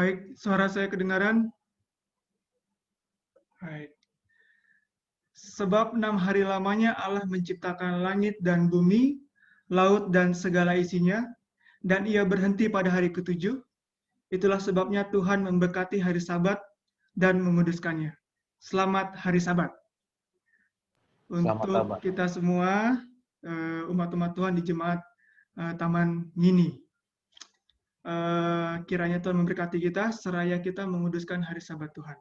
Baik, suara saya kedengaran? Baik. Sebab 6 hari lamanya Allah menciptakan langit dan bumi, laut dan segala isinya, dan ia berhenti pada hari ketujuh. Itulah sebabnya Tuhan memberkati hari Sabat dan menguduskannya. Selamat hari Sabat Selamat untuk Sabat. kita semua, umat-umat Tuhan di Jemaat Taman Mini. Kiranya Tuhan memberkati kita, seraya kita menguduskan hari Sabat Tuhan.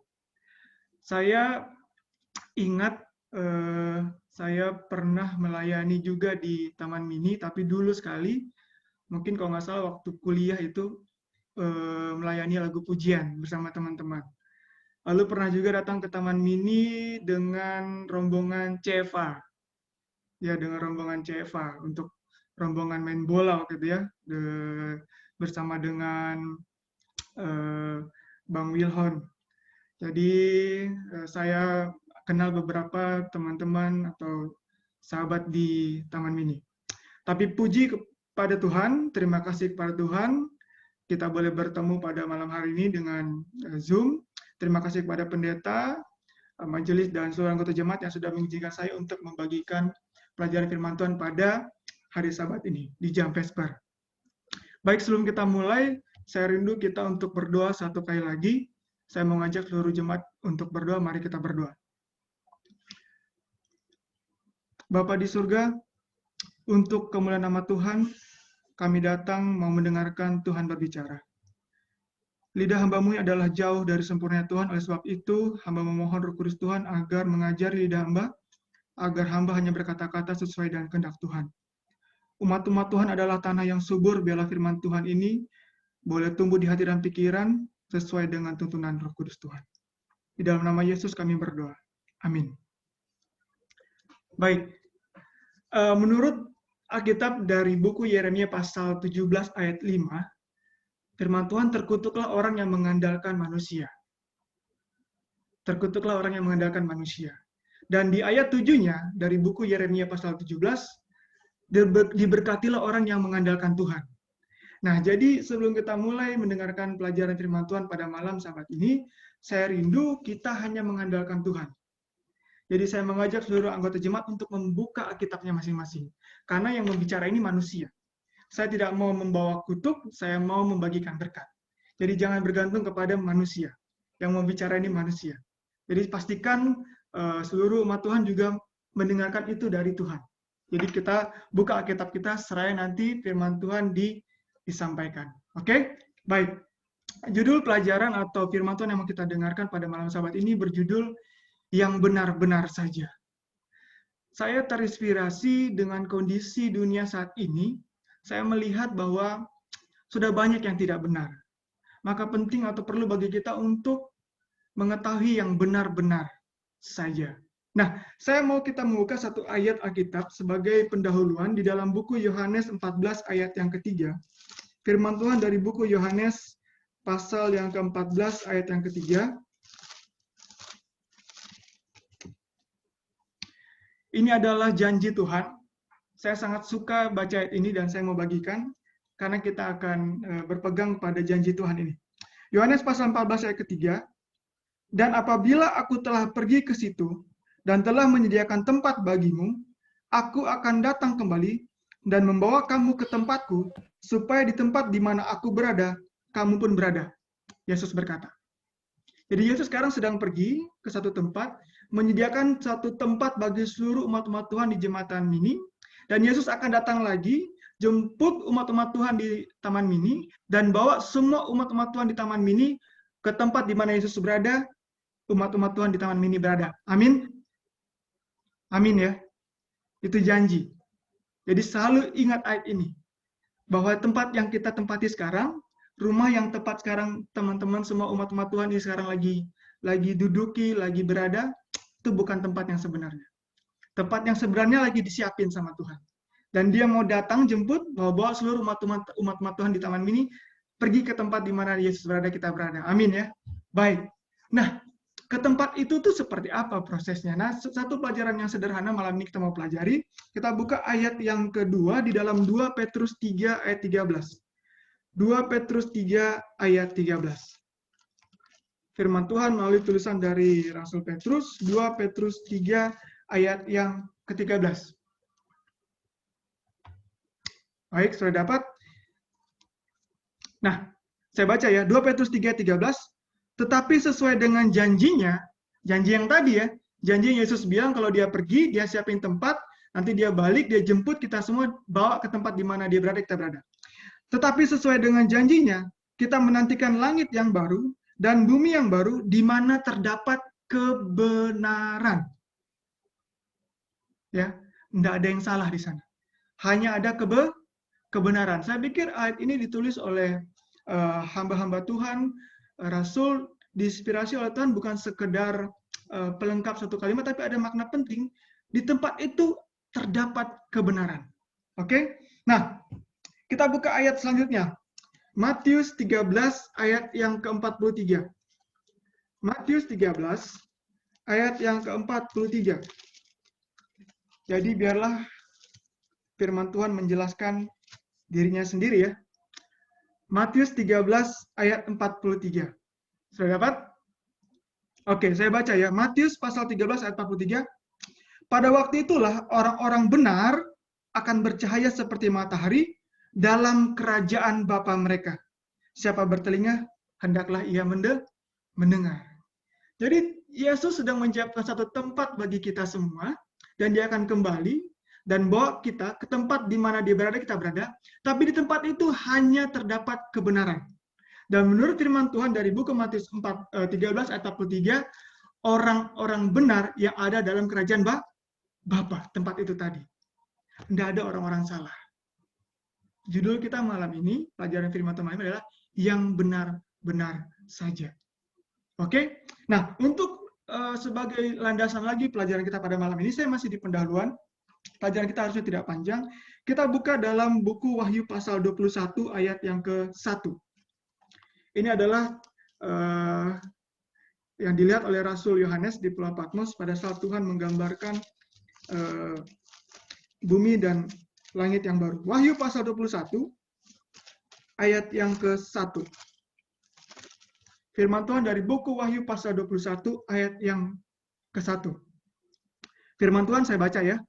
Saya ingat saya pernah melayani juga di Taman Mini, tapi dulu sekali, mungkin kalau nggak salah waktu kuliah itu melayani lagu pujian bersama teman-teman. Lalu pernah juga datang ke Taman Mini dengan rombongan CFA, ya dengan rombongan CFA untuk rombongan main bola waktu itu ya, bersama dengan Bang Wilhon. Jadi saya kenal beberapa teman-teman atau sahabat di Taman Mini. Tapi puji kepada Tuhan, terima kasih kepada Tuhan, kita boleh bertemu pada malam hari ini dengan Zoom. Terima kasih kepada pendeta, majelis, dan seluruh anggota jemaat yang sudah mengizinkan saya untuk membagikan pelajaran firman Tuhan pada hari Sabat ini, di jam Vesper. Baik, sebelum kita mulai, saya rindu kita untuk berdoa satu kali lagi. Saya mau ngajak seluruh jemaat untuk berdoa, mari kita berdoa. Bapa di surga, untuk kemuliaan nama Tuhan, kami datang mau mendengarkan Tuhan berbicara. Lidah hamba-Mu adalah jauh dari sempurna Tuhan, oleh sebab itu hamba memohon Roh Kudus Tuhan agar mengajari lidah hamba, agar hamba hanya berkata-kata sesuai dengan kehendak Tuhan. Umat-umat Tuhan adalah tanah yang subur, biarlah firman Tuhan ini boleh tumbuh di hati dan pikiran sesuai dengan tuntunan Roh Kudus Tuhan. Di dalam nama Yesus kami berdoa. Amin. Baik, menurut Alkitab dari buku Yeremia pasal 17 ayat 5, firman Tuhan, terkutuklah orang yang mengandalkan manusia. Terkutuklah orang yang mengandalkan manusia. Dan di ayat 7-nya dari buku Yeremia pasal 17, diberkatilah orang yang mengandalkan Tuhan. Nah, jadi sebelum kita mulai mendengarkan pelajaran firman Tuhan pada malam Sabat ini, saya rindu kita hanya mengandalkan Tuhan. Jadi saya mengajak seluruh anggota jemaat untuk membuka Alkitabnya masing-masing. Karena yang membicara ini manusia. Saya tidak mau membawa kutuk, saya mau membagikan berkat. Jadi jangan bergantung kepada manusia. Yang membicara ini manusia. Jadi pastikan seluruh umat Tuhan juga mendengarkan itu dari Tuhan. Jadi kita buka Alkitab kita, seraya nanti firman Tuhan disampaikan. Oke? Baik. Judul pelajaran atau firman Tuhan yang mau kita dengarkan pada malam Sabat ini berjudul yang benar-benar saja. Saya terinspirasi dengan kondisi dunia saat ini. Saya melihat bahwa sudah banyak yang tidak benar. Maka penting atau perlu bagi kita untuk mengetahui yang benar-benar saja. Nah, saya mau kita membuka satu ayat Alkitab sebagai pendahuluan di dalam buku Yohanes 14 ayat yang ketiga. Firman Tuhan dari buku Yohanes pasal yang ke-14 ayat yang ketiga. Ini adalah janji Tuhan. Saya sangat suka baca ayat ini dan saya mau bagikan karena kita akan berpegang pada janji Tuhan ini. Yohanes pasal 14 ayat ketiga. Dan apabila aku telah pergi ke situ dan telah menyediakan tempat bagimu, aku akan datang kembali dan membawa kamu ke tempatku, supaya di tempat di mana aku berada, kamu pun berada. Yesus berkata. Jadi Yesus sekarang sedang pergi ke satu tempat, menyediakan satu tempat bagi seluruh umat-umat Tuhan di Jemaatan Mini, dan Yesus akan datang lagi, jemput umat-umat Tuhan di Taman Mini, dan bawa semua umat-umat Tuhan di Taman Mini ke tempat di mana Yesus berada, umat-umat Tuhan di Taman Mini berada. Amin? Amin ya. Itu janji. Jadi selalu ingat ayat ini. Bahwa tempat yang kita tempati sekarang, rumah yang tepat sekarang teman-teman semua umat-umat Tuhan ini sekarang lagi duduki, lagi berada, itu bukan tempat yang sebenarnya. Tempat yang sebenarnya lagi disiapin sama Tuhan. Dan dia mau datang jemput, bawa seluruh umat-umat Tuhan di Taman Mini, pergi ke tempat di mana Yesus berada, kita berada. Amin ya. Baik. Nah, ke tempat itu tuh seperti apa prosesnya? Nah, satu pelajaran yang sederhana malam ini kita mau pelajari. Kita buka ayat yang kedua di dalam 2 Petrus 3 ayat 13. 2 Petrus 3 ayat 13. firman Tuhan melalui tulisan dari Rasul Petrus, 2 Petrus 3 ayat yang ke-13. Baik, sudah dapat? Nah, saya baca ya, 2 Petrus 3:13, tetapi sesuai dengan janjinya, janji yang tadi ya, janji yang Yesus bilang kalau dia pergi, dia siapin tempat, nanti dia balik, dia jemput kita semua, bawa ke tempat di mana dia berada, kita berada. Tetapi sesuai dengan janjinya, kita menantikan langit yang baru dan bumi yang baru di mana terdapat kebenaran. Ya, tidak ada yang salah di sana. Hanya ada kebenaran. Saya pikir ayat ini ditulis oleh hamba-hamba Tuhan, Rasul, diinspirasi oleh Tuhan bukan sekedar pelengkap satu kalimat, tapi ada makna penting. Di tempat itu terdapat kebenaran. Oke? Nah, kita buka ayat selanjutnya. Matius 13 ayat yang ke-43. Matius 13 ayat yang ke-43. Jadi biarlah firman Tuhan menjelaskan dirinya sendiri ya. Matius 13 ayat 43. Sudah dapat? Oke, saya baca ya. Matius pasal 13 ayat 43. Pada waktu itulah orang-orang benar akan bercahaya seperti matahari dalam kerajaan Bapa mereka. Siapa bertelinga, hendaklah ia mendengar. Jadi Yesus sedang menyiapkan satu tempat bagi kita semua, dan dia akan kembali dan bawa kita ke tempat di mana dia berada, kita berada. Tapi di tempat itu hanya terdapat kebenaran. Dan menurut firman Tuhan dari buku Matius 13 ayat 43, orang-orang benar yang ada dalam kerajaan Bapa, tempat itu tadi. Tidak ada orang-orang salah. Judul kita malam ini, pelajaran firman Tuhan malam ini adalah yang benar-benar saja. Oke? Nah, untuk sebagai landasan lagi pelajaran kita pada malam ini, saya masih di pendahuluan. Pelajaran kita harusnya tidak panjang. Kita buka dalam buku Wahyu pasal 21 ayat yang ke-1. Ini adalah yang dilihat oleh Rasul Yohanes di Pulau Patmos pada saat Tuhan menggambarkan bumi dan langit yang baru. Wahyu pasal 21 ayat yang ke-1. Firman Tuhan dari buku Wahyu pasal 21 ayat yang ke-1. Firman Tuhan saya baca ya.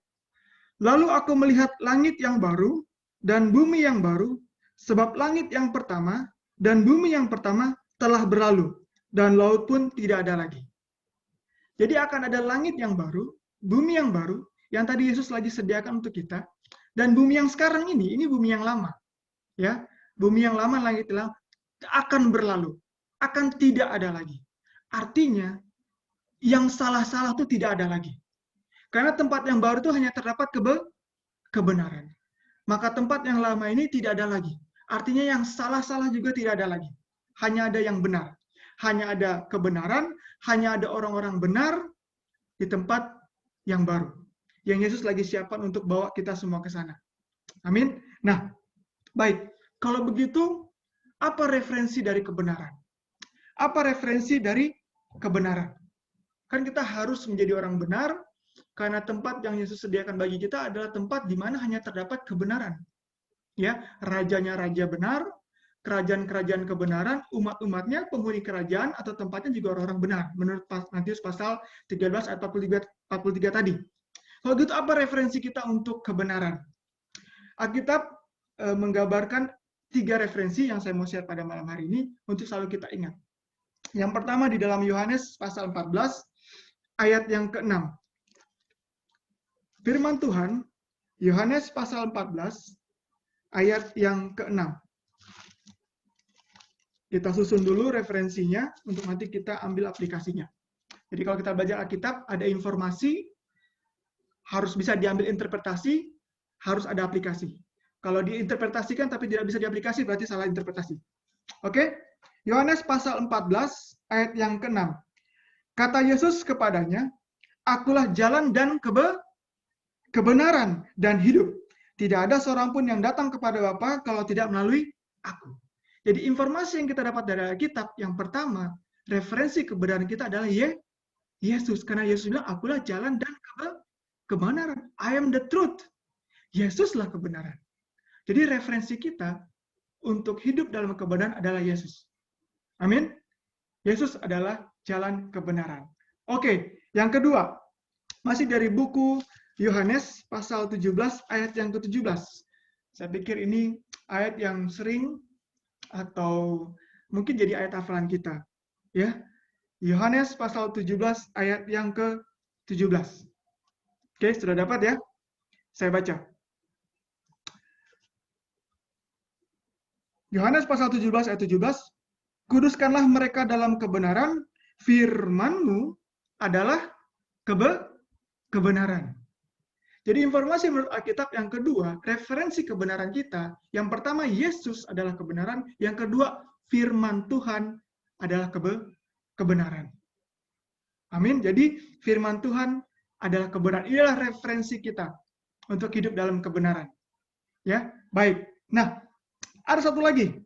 Lalu aku melihat langit yang baru dan bumi yang baru, sebab langit yang pertama dan bumi yang pertama telah berlalu, dan laut pun tidak ada lagi. Jadi akan ada langit yang baru, bumi yang baru, yang tadi Yesus lagi sediakan untuk kita, dan bumi yang sekarang ini bumi yang lama. Ya, bumi yang lama, langit yang lama, akan berlalu, akan tidak ada lagi. Artinya, yang salah-salah itu tidak ada lagi. Karena tempat yang baru itu hanya terdapat kebenaran. Maka tempat yang lama ini tidak ada lagi. Artinya yang salah-salah juga tidak ada lagi. Hanya ada yang benar. Hanya ada kebenaran, hanya ada orang-orang benar di tempat yang baru. Yang Yesus lagi siapkan untuk bawa kita semua ke sana. Amin. Nah, baik. Kalau begitu, apa referensi dari kebenaran? Apa referensi dari kebenaran? Kan kita harus menjadi orang benar, karena tempat yang Yesus sediakan bagi kita adalah tempat di mana hanya terdapat kebenaran. Ya, rajanya raja benar, kerajaan-kerajaan kebenaran, umat-umatnya penghuni kerajaan atau tempatnya juga orang-orang benar. Menurut Matius pasal 13 ayat 43 tadi. Kalau gitu apa referensi kita untuk kebenaran? Alkitab menggambarkan 3 referensi yang saya mau share pada malam hari ini untuk selalu kita ingat. Yang pertama di dalam Yohanes pasal 14 ayat yang ke-6. Firman Tuhan, Yohanes pasal 14, ayat yang ke-6. Kita susun dulu referensinya, untuk nanti kita ambil aplikasinya. Jadi kalau kita belajar Alkitab, ada informasi, harus bisa diambil interpretasi, harus ada aplikasi. Kalau diinterpretasikan tapi tidak bisa diaplikasi, berarti salah interpretasi. Oke? Yohanes pasal 14, ayat yang ke-6. Kata Yesus kepadanya, akulah jalan dan kebenaran dan hidup. Tidak ada seorang pun yang datang kepada Bapa kalau tidak melalui aku. Jadi informasi yang kita dapat dari Alkitab, yang pertama, referensi kebenaran kita adalah Yesus. Karena Yesus bilang, akulah jalan dan kebenaran. I am the truth. Yesuslah kebenaran. Jadi referensi kita untuk hidup dalam kebenaran adalah Yesus. Amin. Yesus adalah jalan kebenaran. Oke, yang kedua, masih dari buku Yohanes pasal 17 ayat yang ke-17. Saya pikir ini ayat yang sering atau mungkin jadi ayat hafalan kita. Ya, Yohanes pasal 17 ayat yang ke-17. Oke, sudah dapat ya? Saya baca. Yohanes pasal 17 ayat 17, kuduskanlah mereka dalam kebenaran, firman-Mu adalah kebenaran. Jadi informasi menurut Alkitab yang kedua, referensi kebenaran kita, yang pertama Yesus adalah kebenaran, yang kedua firman Tuhan adalah kebenaran. Amin. Jadi firman Tuhan adalah kebenaran. Inilah referensi kita untuk hidup dalam kebenaran. Ya, baik. Nah, ada satu lagi.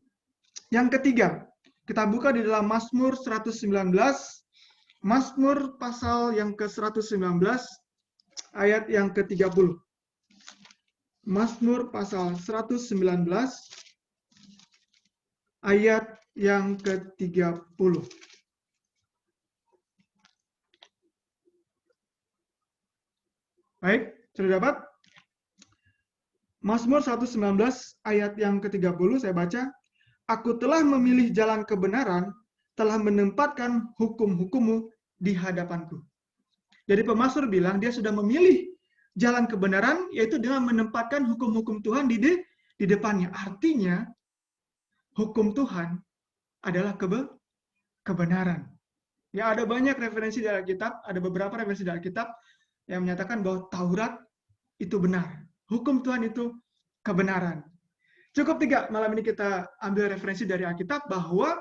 Yang ketiga, kita buka di dalam Mazmur 119, Mazmur pasal yang ke-119, ayat yang ke-30. Mazmur pasal 119, ayat yang ke-30. Baik, sudah dapat? Mazmur 119 ayat yang ke-30 saya baca, Aku telah memilih jalan kebenaran, telah menempatkan hukum-hukum-Mu di hadapanku. Jadi pemazmur bilang dia sudah memilih jalan kebenaran, yaitu dengan menempatkan hukum-hukum Tuhan di depannya. Artinya, hukum Tuhan adalah kebenaran. Ya, ada banyak referensi dari Alkitab, ada beberapa referensi dari Alkitab yang menyatakan bahwa Taurat itu benar. Hukum Tuhan itu kebenaran. Cukup 3, malam ini kita ambil referensi dari Alkitab bahwa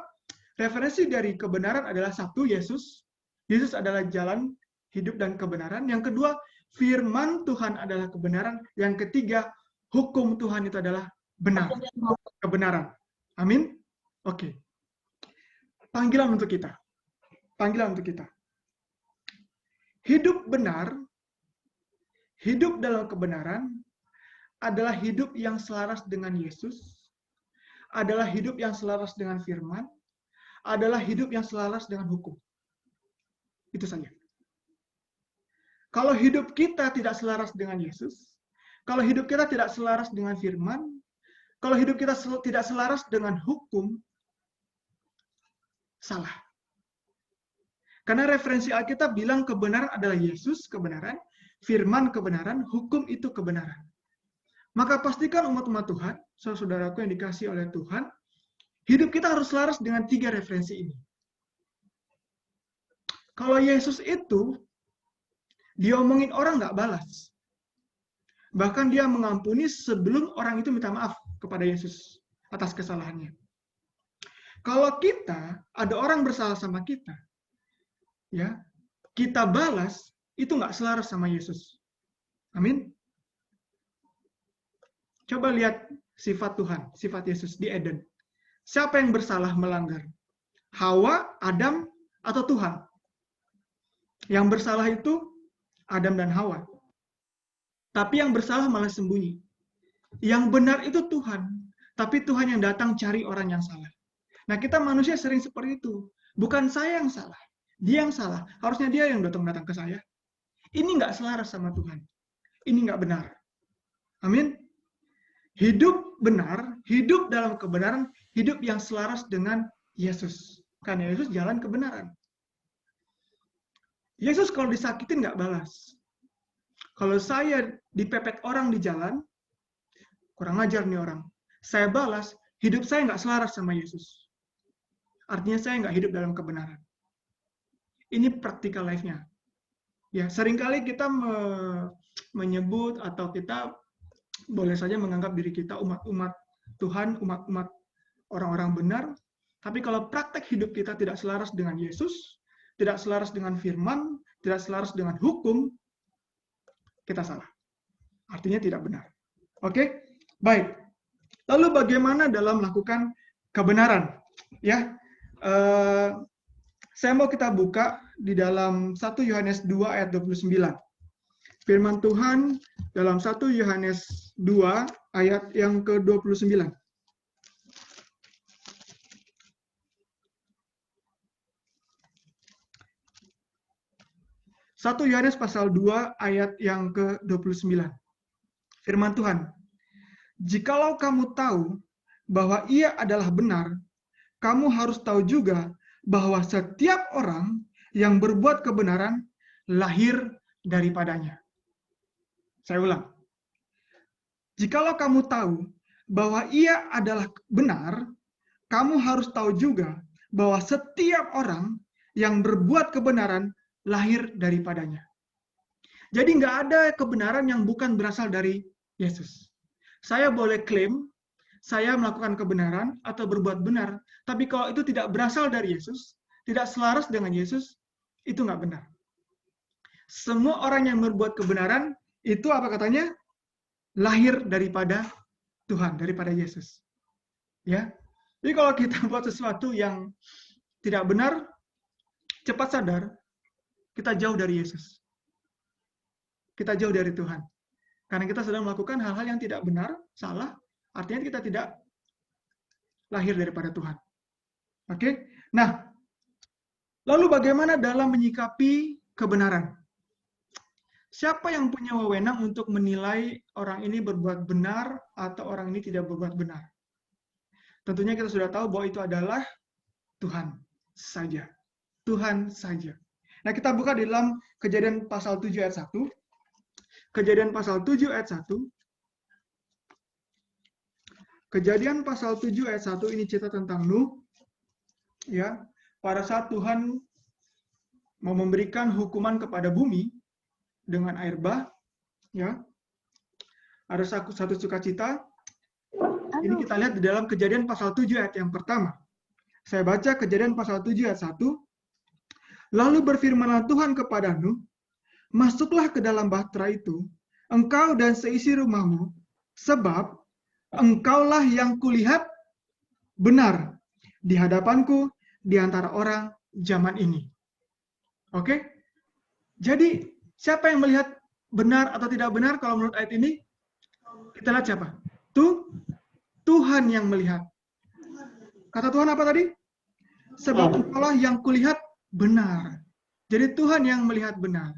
referensi dari kebenaran adalah satu, Yesus. Yesus adalah jalan, hidup, dan kebenaran. Yang kedua, firman Tuhan adalah kebenaran. Yang ketiga, hukum Tuhan itu adalah benar. Kebenaran. Amin? Oke. Panggilan untuk kita. Panggilan untuk kita. Hidup benar, hidup dalam kebenaran, adalah hidup yang selaras dengan Yesus, adalah hidup yang selaras dengan firman, adalah hidup yang selaras dengan hukum. Itu saja. Kalau hidup kita tidak selaras dengan Yesus, kalau hidup kita tidak selaras dengan firman, kalau hidup kita tidak selaras dengan hukum, salah. Karena referensi Alkitab bilang kebenaran adalah Yesus, kebenaran, firman kebenaran, hukum itu kebenaran. Maka pastikan umat-umat Tuhan, saudara-saudaraku yang dikasihi oleh Tuhan, hidup kita harus selaras dengan 3 referensi ini. Kalau Yesus itu, diomongin orang nggak balas. Bahkan dia mengampuni sebelum orang itu minta maaf kepada Yesus atas kesalahannya. Kalau kita, ada orang bersalah sama kita, ya, kita balas, itu nggak selaras sama Yesus. Amin. Coba lihat sifat Tuhan, sifat Yesus di Eden. Siapa yang bersalah melanggar? Hawa, Adam, atau Tuhan? Yang bersalah itu Adam dan Hawa. Tapi yang bersalah malah sembunyi. Yang benar itu Tuhan. Tapi Tuhan yang datang cari orang yang salah. Nah, kita manusia sering seperti itu. Bukan saya yang salah. Dia yang salah. Harusnya dia yang datang ke saya. Ini nggak selaras sama Tuhan. Ini nggak benar. Amin. Hidup benar, hidup dalam kebenaran, hidup yang selaras dengan Yesus. Karena Yesus jalan kebenaran. Yesus kalau disakitin nggak balas. Kalau saya dipepet orang di jalan, kurang ajar nih orang. Saya balas, hidup saya nggak selaras sama Yesus. Artinya saya nggak hidup dalam kebenaran. Ini practical life-nya. Ya, seringkali kita menyebut atau kita boleh saja menganggap diri kita umat-umat Tuhan, umat-umat orang-orang benar, tapi kalau praktek hidup kita tidak selaras dengan Yesus, tidak selaras dengan firman, tidak selaras dengan hukum, kita salah. Artinya tidak benar. Oke? Baik. Lalu bagaimana dalam melakukan kebenaran? Ya, saya mau kita buka di dalam 1 Yohanes 2 ayat 29. Firman Tuhan dalam 1 Yohanes 2 ayat yang ke-29. 1 Yohanes pasal 2 ayat yang ke-29. Firman Tuhan, "Jikalau kamu tahu bahwa Ia adalah benar, kamu harus tahu juga bahwa setiap orang yang berbuat kebenaran lahir daripadanya." Saya ulang. Jikalau kamu tahu bahwa Ia adalah benar, kamu harus tahu juga bahwa setiap orang yang berbuat kebenaran lahir daripadanya. Jadi nggak ada kebenaran yang bukan berasal dari Yesus. Saya boleh klaim saya melakukan kebenaran atau berbuat benar, tapi kalau itu tidak berasal dari Yesus, tidak selaras dengan Yesus, itu nggak benar. Semua orang yang berbuat kebenaran, itu apa katanya? Lahir daripada Tuhan, daripada Yesus. Ya. Jadi kalau kita buat sesuatu yang tidak benar, cepat sadar, kita jauh dari Yesus. Kita jauh dari Tuhan. Karena kita sedang melakukan hal-hal yang tidak benar, salah, artinya kita tidak lahir daripada Tuhan. Oke? Nah, lalu bagaimana dalam menyikapi kebenaran? Siapa yang punya wewenang untuk menilai orang ini berbuat benar atau orang ini tidak berbuat benar? Tentunya kita sudah tahu bahwa itu adalah Tuhan saja. Tuhan saja. Nah, kita buka di dalam Kejadian pasal 7 ayat 1. Kejadian pasal 7 ayat 1. Kejadian pasal 7 ayat 1 ini cerita tentang Nuh. Ya, pada saat Tuhan mau memberikan hukuman kepada bumi dengan air bah, ya. Ada satu sukacita. Ini kita lihat di dalam Kejadian pasal 7 ayat yang pertama. Saya baca Kejadian pasal 7 ayat 1. Lalu berfirmanlah Tuhan kepada Nuh, "Masuklah ke dalam bahtera itu, engkau dan seisi rumahmu, sebab engkaulah yang kulihat benar di hadapanku di antara orang zaman ini." Oke? Jadi, siapa yang melihat benar atau tidak benar kalau menurut ayat ini? Kita lihat siapa? Tuhan yang melihat. Kata Tuhan apa tadi? Sebab engkaulah yang kulihat benar. Jadi Tuhan yang melihat benar.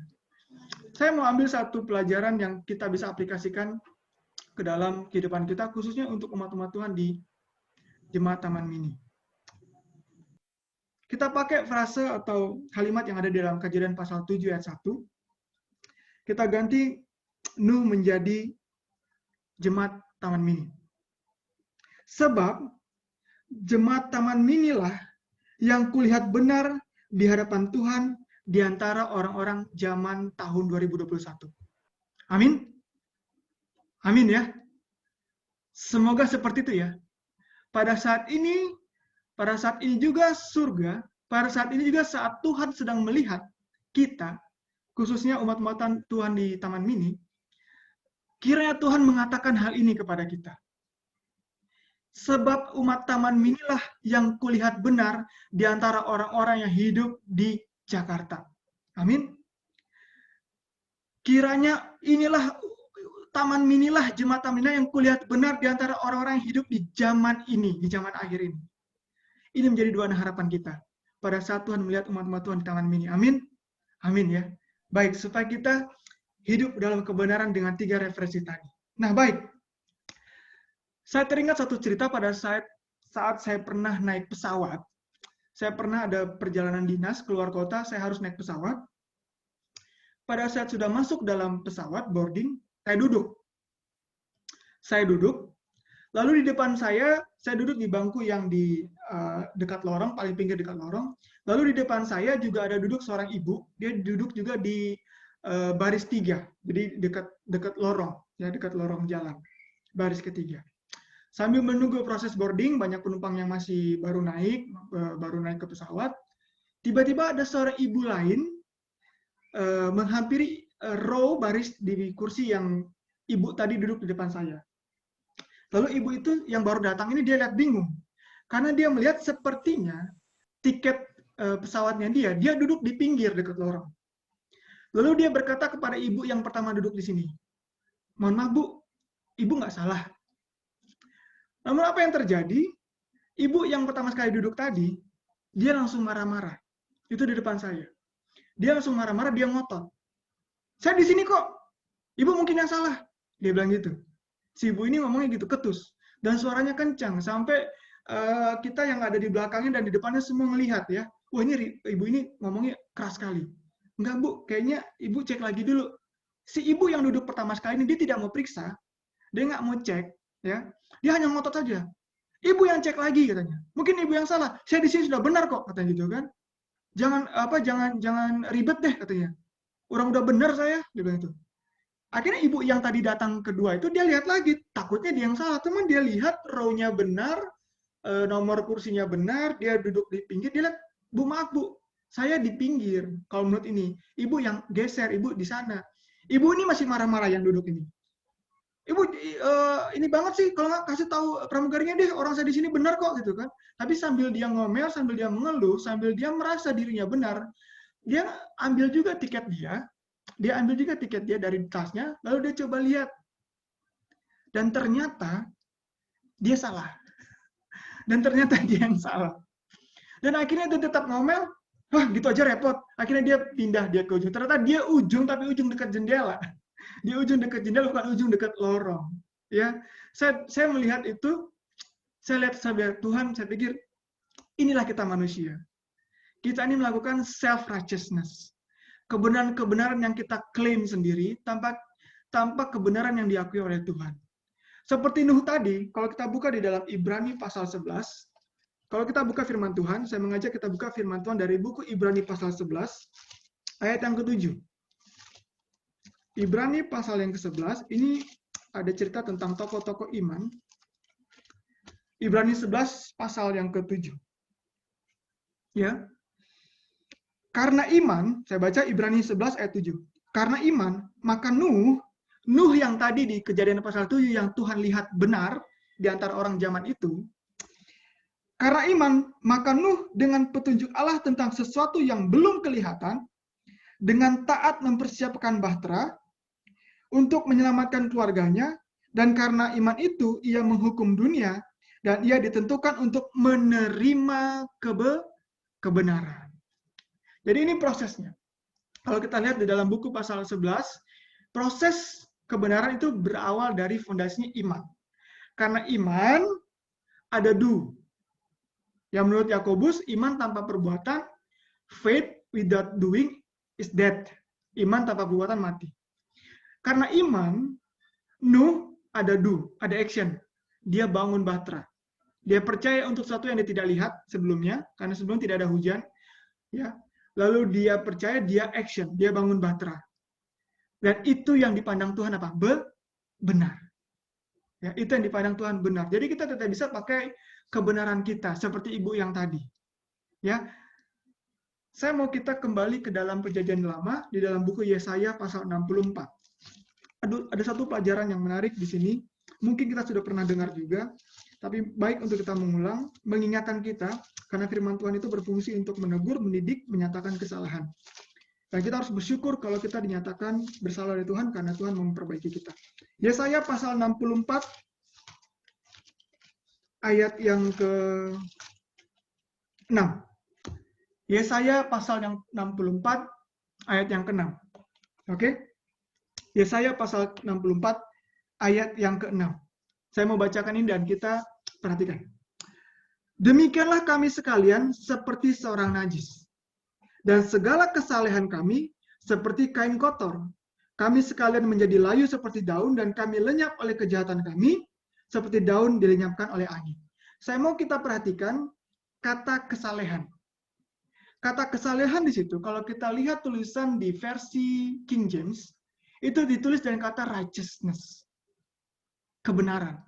Saya mau ambil satu pelajaran yang kita bisa aplikasikan ke dalam kehidupan kita, khususnya untuk umat-umat Tuhan di Jemaat Taman Mini. Kita pakai frase atau kalimat yang ada di dalam Kejadian pasal 7 ayat 1. Kita ganti Nuh menjadi Jemaat Taman Mini. Sebab Jemaat Taman Mini lah yang kulihat benar di hadapan Tuhan di antara orang-orang zaman tahun 2021. Amin? Amin ya. Semoga seperti itu ya. Pada saat ini juga surga, pada saat ini juga saat Tuhan sedang melihat kita, khususnya umat-umatan Tuhan di Taman Mini, kiranya Tuhan mengatakan hal ini kepada kita. Sebab umat Taman Mini lah yang kulihat benar di antara orang-orang yang hidup di Jakarta. Amin. Kiranya inilah Taman Mini lah, Jemaat Taman Mini yang kulihat benar di antara orang-orang yang hidup di zaman ini, di zaman akhir ini. Ini menjadi doa dan harapan kita pada saat Tuhan melihat umat-umat Tuhan di Taman Mini. Amin. Amin ya. Baik, supaya kita hidup dalam kebenaran dengan 3 referensi tadi. Nah, baik. Saya teringat satu cerita pada saat saya pernah naik pesawat. Saya pernah ada perjalanan dinas keluar kota, saya harus naik pesawat. Pada saat sudah masuk dalam pesawat, boarding, saya duduk. Lalu di depan saya duduk di bangku yang di dekat lorong, paling pinggir dekat lorong. Lalu di depan saya juga ada duduk seorang ibu, dia duduk juga di baris 3, jadi dekat lorong, ya dekat lorong jalan, baris ketiga. Sambil menunggu proses boarding, banyak penumpang yang masih baru naik ke pesawat. Tiba-tiba ada seorang ibu lain menghampiri row baris di kursi yang ibu tadi duduk di depan saya. Lalu ibu itu yang baru datang ini dia lihat bingung. Karena dia melihat sepertinya tiket pesawatnya dia duduk di pinggir dekat lorong. Lalu dia berkata kepada ibu yang pertama duduk di sini, "Mohon maaf Bu, ibu nggak salah." Namun apa yang terjadi? Ibu yang pertama sekali duduk tadi, dia langsung marah-marah. Itu di depan saya. Dia langsung marah-marah, dia ngotot. Saya di sini kok. Ibu mungkin yang salah. Dia bilang gitu. Si ibu ini ngomongnya gitu, ketus. Dan suaranya kencang, sampai kita yang ada di belakangnya dan di depannya semua ngelihat ya. Wah ini ibu ini ngomongnya keras sekali. Enggak bu, kayaknya ibu cek lagi dulu. Si ibu yang duduk pertama sekali ini, dia tidak mau periksa. Dia nggak mau cek. Ya, dia hanya ngotot saja. Ibu yang cek lagi katanya. Mungkin ibu yang salah. Saya di sini sudah benar kok katanya gitu kan. Jangan ribet deh katanya. Orang udah benar saya, dia bilang itu. Akhirnya ibu yang tadi datang kedua itu dia lihat lagi, takutnya dia yang salah, teman dia lihat row-nya benar, nomor kursinya benar, dia duduk di pinggir, dia lihat, Bu maaf Bu, saya di pinggir, kalau menurut ini, ibu yang geser, ibu di sana. Ibu ini masih marah-marah yang duduk ini. Ibu ini banget sih, kalau nggak kasih tahu pramugarinya deh, orang saya di sini benar kok gitu kan. Tapi sambil dia ngomel, sambil dia mengeluh, sambil dia merasa dirinya benar, dia ambil juga tiket dia dari tasnya, lalu dia coba lihat. Dan ternyata dia salah. Dan ternyata dia yang salah. Dan akhirnya dia tetap ngomel, wah gitu aja repot. Akhirnya dia pindah dia ke ujung. Ternyata dia ujung, tapi ujung dekat jendela. Dia ujung dekat jendela, bukan ujung dekat lorong. Ya, saya melihat itu, saya lihat Tuhan, saya pikir, inilah kita manusia. Kita ini melakukan self-righteousness. Kebenaran-kebenaran yang kita klaim sendiri tanpa kebenaran yang diakui oleh Tuhan. Seperti Nuh tadi, kalau kita buka di dalam Ibrani pasal 11, kalau kita buka firman Tuhan, saya mengajak kita buka firman Tuhan dari buku Ibrani pasal 11, ayat yang ke-7. Ibrani pasal yang ke-11, ini ada cerita tentang tokoh-tokoh iman. Ibrani 11 pasal yang ke-7. Ya. Karena iman, saya baca Ibrani 11 ayat 7. Karena iman, maka Nuh yang tadi di Kejadian pasal 7 yang Tuhan lihat benar di antara orang zaman itu, karena iman, maka Nuh dengan petunjuk Allah tentang sesuatu yang belum kelihatan, dengan taat mempersiapkan bahtera untuk menyelamatkan keluarganya, dan karena iman itu ia menghukum dunia, dan ia ditentukan untuk menerima kebenaran. Jadi ini prosesnya. Kalau kita lihat di dalam buku pasal 11, proses kebenaran itu berawal dari fondasinya iman. Karena iman ada do. Yang menurut Yakobus, iman tanpa perbuatan, faith without doing is dead. Iman tanpa perbuatan mati. Karena iman, Nuh ada do, ada action. Dia bangun bahtera. Dia percaya untuk sesuatu yang dia tidak lihat sebelumnya, karena sebelum tidak ada hujan. Ya, lalu dia percaya, dia action, dia bangun bahtera. Dan itu yang dipandang Tuhan apa? Benar. Ya, itu yang dipandang Tuhan benar. Jadi kita tidak bisa pakai kebenaran kita seperti ibu yang tadi. Ya. Saya mau kita kembali ke dalam Perjanjian Lama di dalam buku Yesaya pasal 64. Ada satu pelajaran yang menarik di sini. Mungkin kita sudah pernah dengar juga, tapi baik untuk kita mengulang, mengingatkan kita, karena firman Tuhan itu berfungsi untuk menegur, mendidik, menyatakan kesalahan. Dan kita harus bersyukur kalau kita dinyatakan bersalah oleh Tuhan, karena Tuhan memperbaiki kita. Yesaya pasal 64, ayat yang ke-6. Yesaya pasal yang 64, ayat yang ke-6. Oke? Yesaya pasal 64, ayat yang ke-6. Saya mau bacakan ini dan kita perhatikan. Demikianlah kami sekalian seperti seorang najis, dan segala kesalehan kami seperti kain kotor. Kami sekalian menjadi layu seperti daun, dan kami lenyap oleh kejahatan kami, seperti daun dilenyapkan oleh angin. Saya mau kita perhatikan kata kesalehan. Kata kesalehan di situ, kalau kita lihat tulisan di versi King James, itu ditulis dengan kata righteousness. Kebenaran.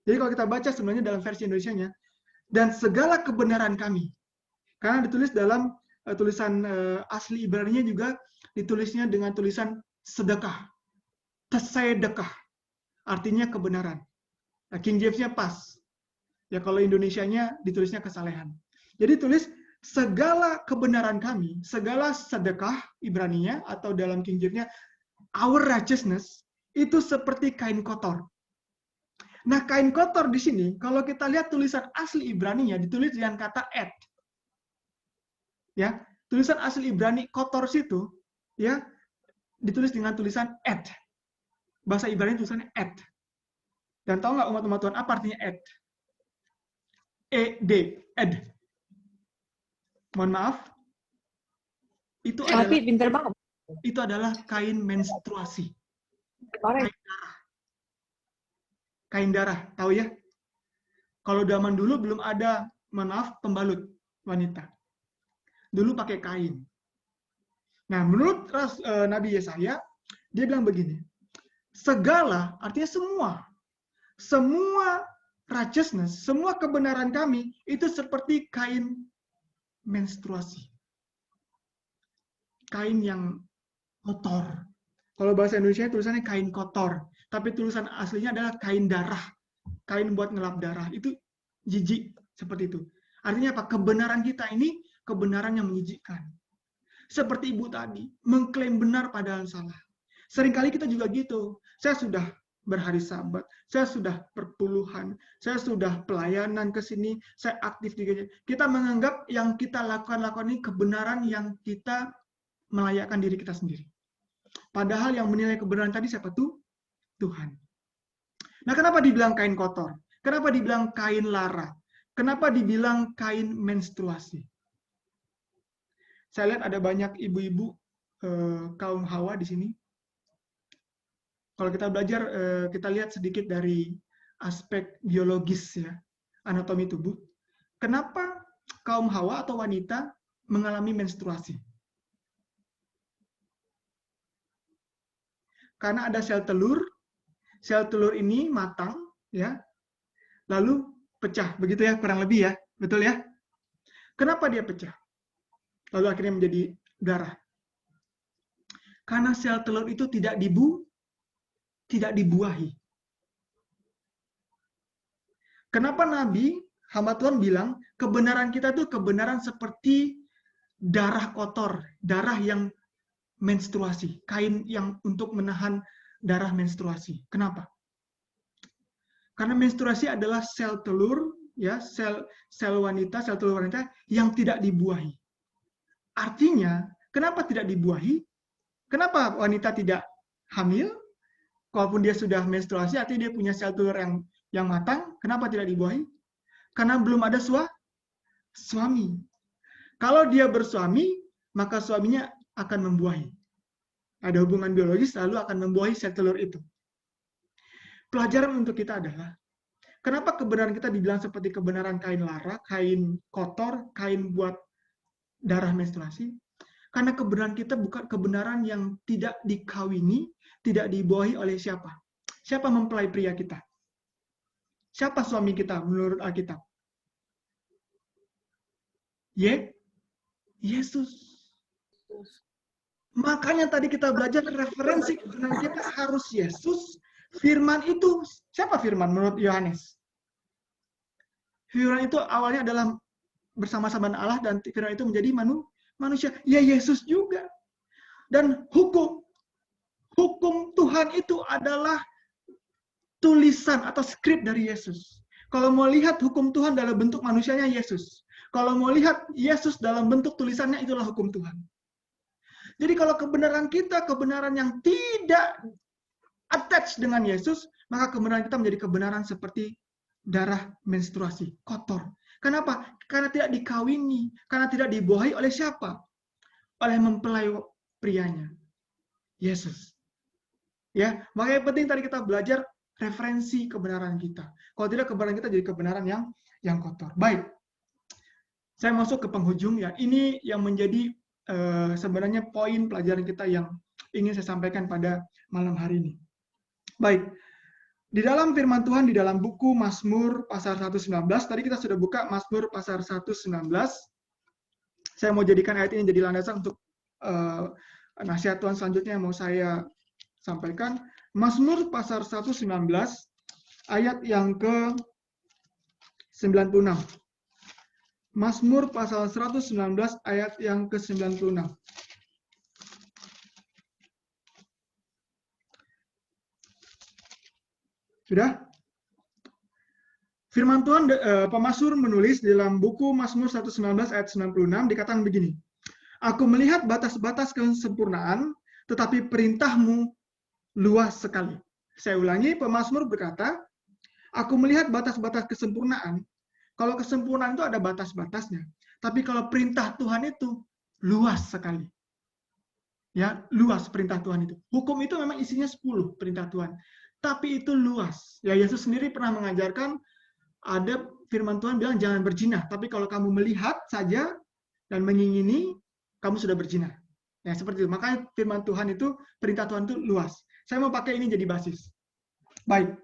Jadi kalau kita baca sebenarnya dalam versi Indonesianya, dan segala kebenaran kami. Karena ditulis dalam tulisan asli Ibrani-nya juga ditulisnya dengan tulisan sedekah. Tesedekah. Artinya kebenaran. Nah, King James-nya pas. Ya kalau Indonesianya ditulisnya kesalehan. Jadi tulis segala kebenaran kami, segala sedekah Ibrani-nya atau dalam King James-nya our righteousness itu seperti kain kotor. Nah, kain kotor di sini, kalau kita lihat tulisan asli Ibrani-nya ditulis dengan kata ed. Ya, tulisan asli Ibrani kotor situ, ya, ditulis dengan tulisan ed. Bahasa Ibrani tulisannya ed. Dan tahu nggak umat-umat Tuhan apa artinya ed? E-D, ed. Mohon maaf, itu adalah kain menstruasi. Kain darah, tahu ya? Kalau zaman dulu belum ada, mohon maaf, pembalut wanita. Dulu pakai kain. Nah, menurut Nabi Yesaya, dia bilang begini, segala, artinya semua righteousness, semua kebenaran kami, itu seperti kain menstruasi. Kain yang kotor. Kalau bahasa Indonesia tulisannya kain kotor, tapi tulisan aslinya adalah kain darah. Kain buat ngelap darah. Itu jijik, seperti itu. Artinya apa? Kebenaran kita ini kebenaran yang menjijikkan. Seperti ibu tadi, mengklaim benar padahal salah. Seringkali kita juga gitu. Saya sudah berhari Sabat, saya sudah perpuluhan, saya sudah pelayanan ke sini, saya aktif di gereja. Kita menganggap yang kita lakukan ini kebenaran yang kita melayakkan diri kita sendiri. Padahal yang menilai kebenaran tadi siapa tuh? Tuhan. Nah, kenapa dibilang kain kotor? Kenapa dibilang kain lara? Kenapa dibilang kain menstruasi? Saya lihat ada banyak ibu-ibu kaum Hawa di sini. Kalau kita belajar, kita lihat sedikit dari aspek biologis ya, anatomi tubuh. Kenapa kaum Hawa atau wanita mengalami menstruasi? Karena ada sel telur ini matang, ya, lalu pecah, begitu ya, kurang lebih ya, betul ya? Kenapa dia pecah? Lalu akhirnya menjadi darah. Karena sel telur itu tidak dibuahi. Kenapa Nabi, hamba Tuhan bilang, kebenaran kita itu kebenaran seperti darah kotor, darah yang menstruasi, kain yang untuk menahan darah menstruasi. Kenapa? Karena menstruasi adalah sel telur, ya, sel telur wanita yang tidak dibuahi. Artinya, kenapa tidak dibuahi? Kenapa wanita tidak hamil? Walaupun dia sudah menstruasi, artinya dia punya sel telur yang matang. Kenapa tidak dibuahi? Karena belum ada suami. Kalau dia bersuami, maka suaminya akan membuahi. Ada hubungan biologis, lalu akan membuahi sel telur itu. Pelajaran untuk kita adalah, kenapa kebenaran kita dibilang seperti kebenaran kain lara, kain kotor, kain buat darah menstruasi? Karena kebenaran kita bukan kebenaran yang tidak dikawini, tidak dibuahi oleh siapa? Siapa mempelai pria kita? Siapa suami kita menurut Alkitab? Yesus. Makanya tadi kita belajar referensi kebenaran kita harus Yesus. Firman itu, siapa firman menurut Yohanes? Firman itu awalnya adalah bersama-sama Allah dan firman itu menjadi manusia. Ya Yesus juga. Dan hukum Tuhan itu adalah tulisan atau skrip dari Yesus. Kalau mau lihat hukum Tuhan dalam bentuk manusianya Yesus. Kalau mau lihat Yesus dalam bentuk tulisannya, itulah hukum Tuhan. Jadi kalau kebenaran kita, kebenaran yang tidak attach dengan Yesus, maka kebenaran kita menjadi kebenaran seperti darah menstruasi, kotor. Kenapa? Karena tidak dikawini, karena tidak dibuahi oleh siapa? Oleh mempelai prianya, Yesus. Ya, makanya penting tadi kita belajar referensi kebenaran kita. Kalau tidak, kebenaran kita jadi kebenaran yang kotor. Baik, saya masuk ke penghujung ya. Ini yang menjadi sebenarnya poin pelajaran kita yang ingin saya sampaikan pada malam hari ini. Baik, di dalam firman Tuhan, di dalam buku Mazmur pasal 119, tadi kita sudah buka Mazmur pasal 119. Saya mau jadikan ayat ini jadi landasan untuk nasihat Tuhan selanjutnya yang mau saya sampaikan. Mazmur pasal 119, ayat yang ke-96. Mazmur pasal 119 ayat yang ke-96. Sudah? Firman Tuhan, pemazmur menulis di dalam buku Mazmur 119 ayat 96 dikatakan begini. Aku melihat batas-batas kesempurnaan tetapi perintahmu luas sekali. Saya ulangi, pemazmur berkata, aku melihat batas-batas kesempurnaan. Kalau kesempurnaan itu ada batas-batasnya. Tapi kalau perintah Tuhan itu luas sekali. Ya, luas perintah Tuhan itu. Hukum itu memang isinya 10 perintah Tuhan. Tapi itu luas. Ya, Yesus sendiri pernah mengajarkan, ada firman Tuhan bilang jangan berzina. Tapi kalau kamu melihat saja dan mengingini, kamu sudah berzina. Ya, seperti itu. Makanya firman Tuhan itu, perintah Tuhan itu luas. Saya mau pakai ini jadi basis. Baik.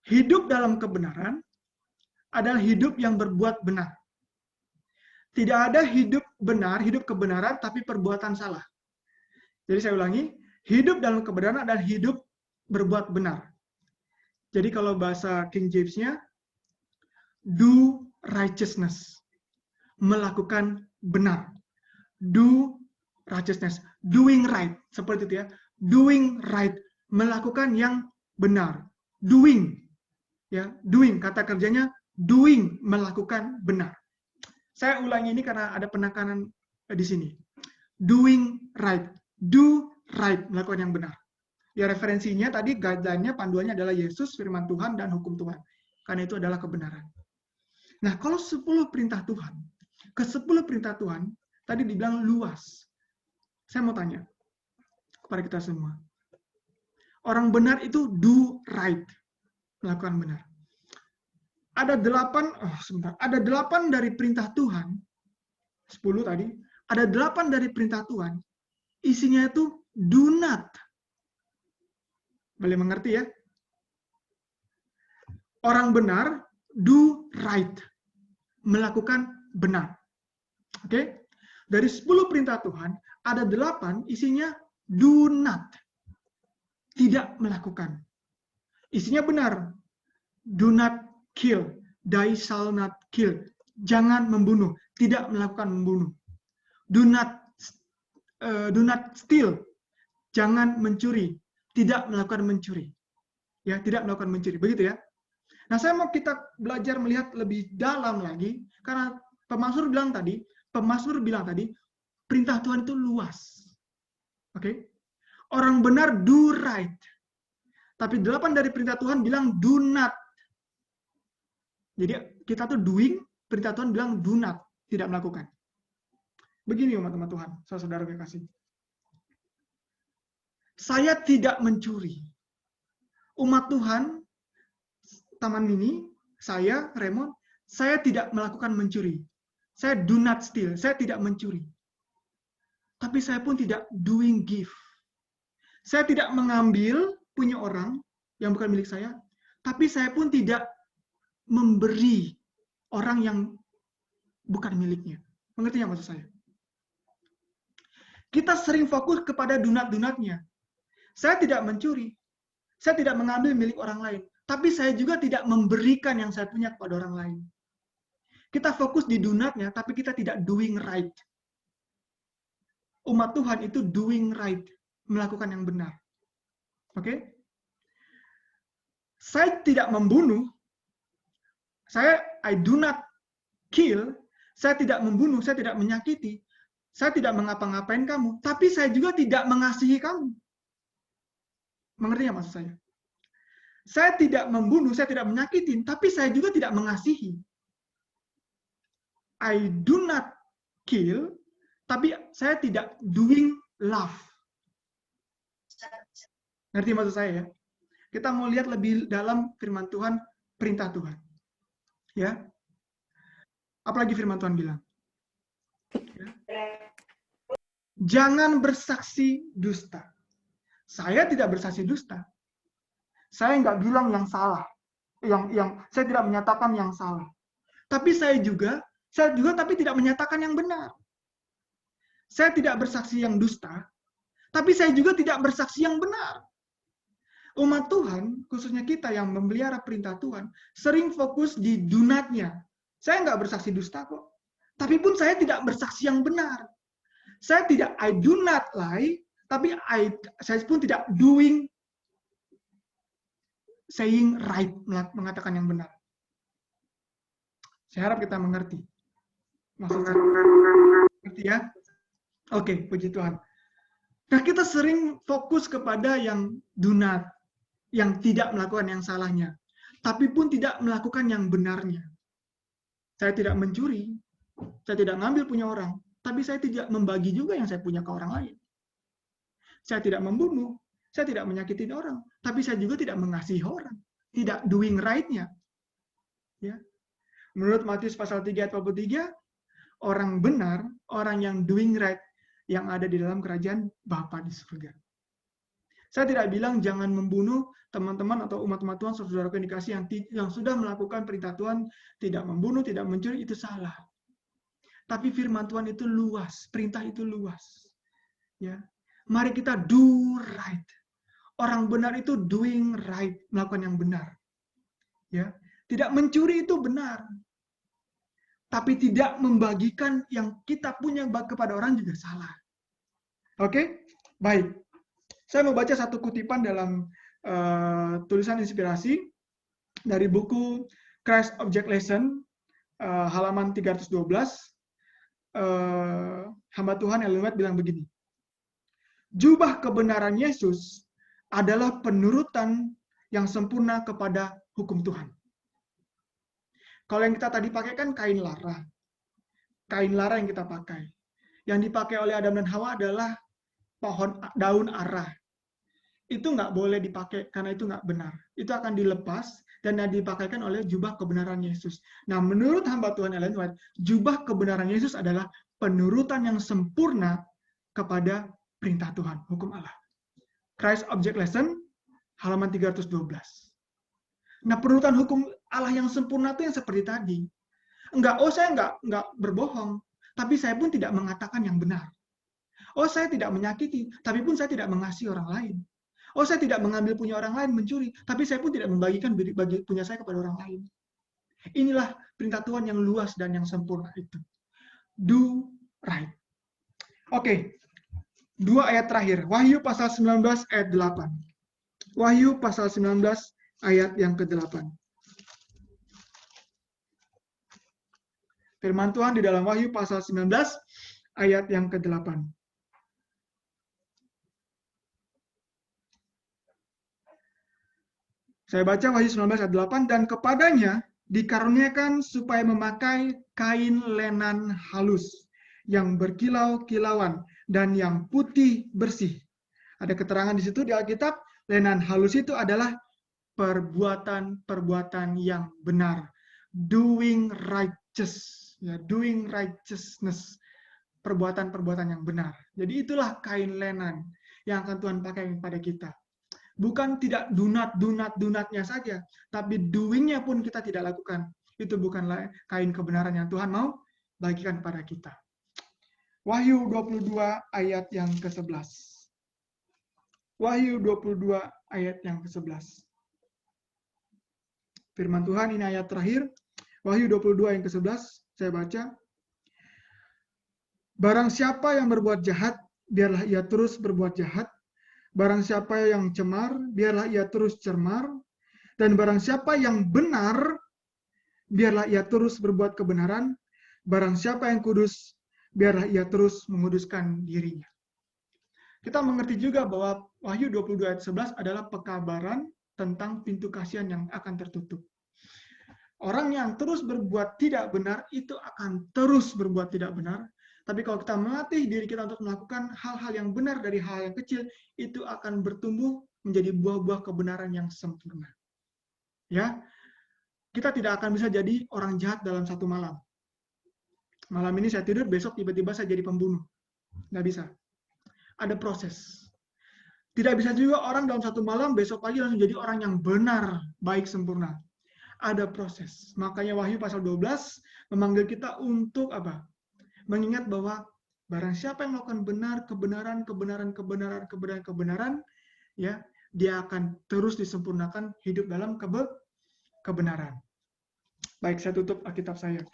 Hidup dalam kebenaran adalah hidup yang berbuat benar. Tidak ada hidup benar, hidup kebenaran, tapi perbuatan salah. Jadi saya ulangi, hidup dalam kebenaran adalah hidup berbuat benar. Jadi kalau bahasa King James-nya, do righteousness. Melakukan benar. Do righteousness. Doing right. Seperti itu ya. Doing right. Melakukan yang benar. Doing. Ya, doing. Kata kerjanya doing. Melakukan benar. Saya ulangi ini karena ada penekanan di sini. Doing right. Do right. Melakukan yang benar. Ya, referensinya tadi, guideline-nya, panduannya adalah Yesus, firman Tuhan, dan hukum Tuhan. Karena itu adalah kebenaran. Nah, kalau 10 perintah Tuhan, ke 10 perintah Tuhan, tadi dibilang luas. Saya mau tanya kepada kita semua. Orang benar itu do right. Melakukan benar. Ada 8 dari perintah Tuhan, 10 tadi, ada 8 dari perintah Tuhan, isinya itu do not. Boleh mengerti ya? Orang benar, do right. Melakukan benar. Oke? Dari 10 perintah Tuhan, ada 8 isinya do not. Tidak melakukan. Isinya benar. Do not kill. Thou shall not kill. Jangan membunuh. Tidak melakukan membunuh. Do not steal. Jangan mencuri. Tidak melakukan mencuri. Ya, tidak melakukan mencuri. Begitu ya. Nah, saya mau kita belajar melihat lebih dalam lagi, karena pemazmur bilang tadi, perintah Tuhan itu luas. Oke? Orang benar do right. Tapi 8 dari perintah Tuhan bilang do not. Jadi kita tuh doing, perintah Tuhan bilang do not, tidak melakukan. Begini umat-umat Tuhan, saudara-saudara kekasih. Saya tidak mencuri. Umat Tuhan, Taman Mini, saya, Raymond, saya tidak melakukan mencuri. Saya do not steal, saya tidak mencuri. Tapi saya pun tidak doing give. Saya tidak mengambil punya orang yang bukan milik saya, tapi saya pun tidak memberi orang yang bukan miliknya. Mengerti nggak maksud saya? Kita sering fokus kepada dunat-dunatnya. Saya tidak mencuri. Saya tidak mengambil milik orang lain. Tapi saya juga tidak memberikan yang saya punya kepada orang lain. Kita fokus di dunatnya, tapi kita tidak doing right. Umat Tuhan itu doing right. Melakukan yang benar. Oke? Saya tidak membunuh. I do not kill. Saya tidak membunuh, saya tidak menyakiti. Saya tidak mengapa-ngapain kamu, tapi saya juga tidak mengasihi kamu. Mengerti nggak maksud saya? Saya tidak membunuh, saya tidak menyakiti, tapi saya juga tidak mengasihi. I do not kill, tapi saya tidak doing love. Ngerti maksud saya ya? Kita mau lihat lebih dalam firman Tuhan, perintah Tuhan. Ya. Apalagi firman Tuhan bilang. Ya. Jangan bersaksi dusta. Saya tidak bersaksi dusta. Saya nggak bilang yang salah. Saya tidak menyatakan yang salah. Tapi saya juga tapi tidak menyatakan yang benar. Saya tidak bersaksi yang dusta, tapi saya juga tidak bersaksi yang benar. Umat Tuhan, khususnya kita yang memelihara perintah Tuhan, sering fokus di dunatnya. Saya nggak bersaksi dusta kok. Tapi pun saya tidak bersaksi yang benar. I do not lie, tapi saya pun tidak doing, saying right, mengatakan yang benar. Saya harap kita mengerti. Maksudnya, mengerti ya? Oke, puji Tuhan. Nah, kita sering fokus kepada yang do not, yang tidak melakukan yang salahnya, tapi pun tidak melakukan yang benarnya. Saya tidak mencuri, saya tidak ngambil punya orang, tapi saya tidak membagi juga yang saya punya ke orang lain. Saya tidak membunuh, saya tidak menyakiti orang, tapi saya juga tidak mengasihi orang, tidak doing right-nya. Ya. Menurut Matius pasal 3 ayat 43, orang benar, orang yang doing right, yang ada di dalam kerajaan Bapa di surga. Saya tidak bilang jangan membunuh teman-teman atau umat-umat Tuhan, saudara yang dikasih yang sudah melakukan perintah Tuhan, tidak membunuh, tidak mencuri, itu salah. Tapi firman Tuhan itu luas, perintah itu luas. Ya, mari kita do right. Orang benar itu doing right, melakukan yang benar. Ya, tidak mencuri itu benar. Tapi tidak membagikan yang kita punya kepada orang juga salah. Oke? Baik. Saya mau baca satu kutipan dalam tulisan inspirasi dari buku Christ Object Lesson, halaman 312. Hamba Tuhan Ellen White bilang begini. Jubah kebenaran Yesus adalah penurutan yang sempurna kepada hukum Tuhan. Kalau yang kita tadi pakai kan kain lara. Kain lara yang kita pakai. Yang dipakai oleh Adam dan Hawa adalah daun ara. Itu nggak boleh dipakai karena itu nggak benar. Itu akan dilepas dan dipakaikan oleh jubah kebenaran Yesus. Nah, menurut hamba Tuhan Ellen White, jubah kebenaran Yesus adalah penurutan yang sempurna kepada perintah Tuhan, hukum Allah. Christ Object Lesson, halaman 312. Nah, penurutan hukum Allah yang sempurna itu yang seperti tadi. Saya nggak berbohong, tapi saya pun tidak mengatakan yang benar. Saya tidak menyakiti, tapi pun saya tidak mengasihi orang lain. Saya tidak mengambil punya orang lain, mencuri, tapi saya pun tidak membagikan punya saya kepada orang lain. Inilah perintah Tuhan yang luas dan yang sempurna itu. Do right. Oke, 2 ayat terakhir. Wahyu pasal 19 ayat 8. Wahyu pasal 19 ayat yang ke-8. Firman Tuhan di dalam Wahyu pasal 19 ayat yang ke-8. Saya baca Wahyu 19 ayat 8, dan kepadanya dikaruniakan supaya memakai kain lenan halus yang berkilau-kilauan dan yang putih bersih. Ada keterangan di situ di Alkitab, lenan halus itu adalah perbuatan-perbuatan yang benar. Doing righteous, ya, doing righteousness. Perbuatan-perbuatan yang benar. Jadi itulah kain lenan yang akan Tuhan pakai kepada kita. Bukan tidak dunat-nya saja, tapi doing-nya pun kita tidak lakukan. Itu bukanlah kain kebenaran yang Tuhan mau bagikan kepada kita. Wahyu 22 ayat yang ke-11. Wahyu 22 ayat yang ke-11. Firman Tuhan, ini ayat terakhir. Wahyu 22 yang ke-11, saya baca. Barang siapa yang berbuat jahat, biarlah ia terus berbuat jahat. Barang siapa yang cemar, biarlah ia terus cemar. Dan barang siapa yang benar, biarlah ia terus berbuat kebenaran. Barang siapa yang kudus, biarlah ia terus menguduskan dirinya. Kita mengerti juga bahwa Wahyu 22 ayat 11 adalah pekabaran tentang pintu kasihan yang akan tertutup. Orang yang terus berbuat tidak benar, itu akan terus berbuat tidak benar. Tapi kalau kita melatih diri kita untuk melakukan hal-hal yang benar dari hal yang kecil, itu akan bertumbuh menjadi buah-buah kebenaran yang sempurna. Ya, kita tidak akan bisa jadi orang jahat dalam satu malam. Malam ini saya tidur, besok tiba-tiba saya jadi pembunuh. Nggak bisa. Ada proses. Tidak bisa juga orang dalam satu malam, besok pagi langsung jadi orang yang benar, baik, sempurna. Ada proses. Makanya Wahyu pasal 12 memanggil kita untuk apa? Mengingat bahwa barang siapa yang melakukan kebenaran, ya, dia akan terus disempurnakan hidup dalam kebenaran. Baik, saya tutup Alkitab saya.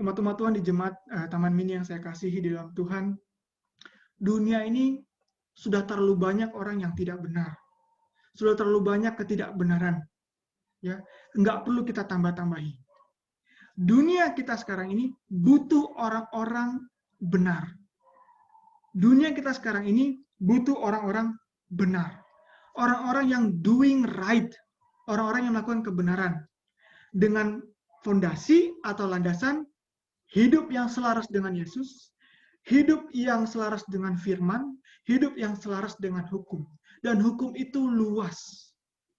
Umat-umat Tuhan di jemaat Taman Mini yang saya kasihi di dalam Tuhan, dunia ini sudah terlalu banyak orang yang tidak benar. Sudah terlalu banyak ketidakbenaran. Ya, nggak perlu kita tambah-tambahi. Dunia kita sekarang ini butuh orang-orang benar. Dunia kita sekarang ini butuh orang-orang benar. Orang-orang yang doing right. Orang-orang yang melakukan kebenaran. Dengan fondasi atau landasan hidup yang selaras dengan Yesus, hidup yang selaras dengan firman, hidup yang selaras dengan hukum. Dan hukum itu luas.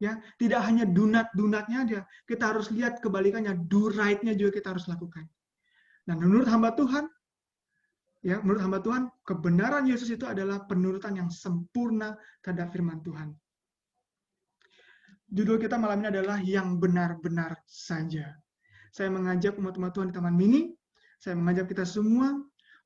Ya, tidak hanya dunat-dunatnya aja, kita harus lihat kebalikannya, do right-nya juga kita harus lakukan. Dan menurut hamba Tuhan, ya, menurut hamba Tuhan, kebenaran Yesus itu adalah penurutan yang sempurna terhadap firman Tuhan. Judul kita malam ini adalah yang benar-benar saja. Saya mengajak umat-umat Tuhan di Taman Mini, saya mengajak kita semua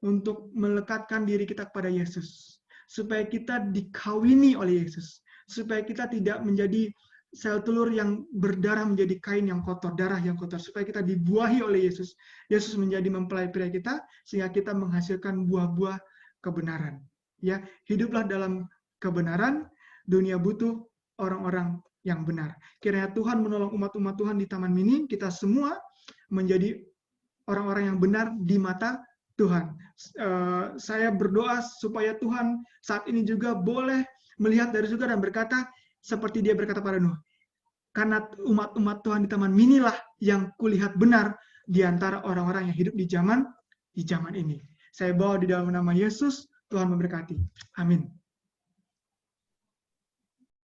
untuk melekatkan diri kita kepada Yesus. Supaya kita dikawini oleh Yesus. Supaya kita tidak menjadi sel telur yang berdarah menjadi kain yang kotor, darah yang kotor. Supaya kita dibuahi oleh Yesus. Yesus menjadi mempelai pria kita, sehingga kita menghasilkan buah-buah kebenaran. Ya, hiduplah dalam kebenaran, dunia butuh orang-orang yang benar. Kiranya Tuhan menolong umat-umat Tuhan di Taman Mini, kita semua menjadi orang-orang yang benar di mata Tuhan. Saya berdoa supaya Tuhan saat ini juga boleh melihat dari surga dan berkata, seperti dia berkata pada Nuh, karena umat-umat Tuhan di Taman Mini lah yang kulihat benar di antara orang-orang yang hidup di zaman ini. Saya bawa di dalam nama Yesus, Tuhan memberkati. Amin.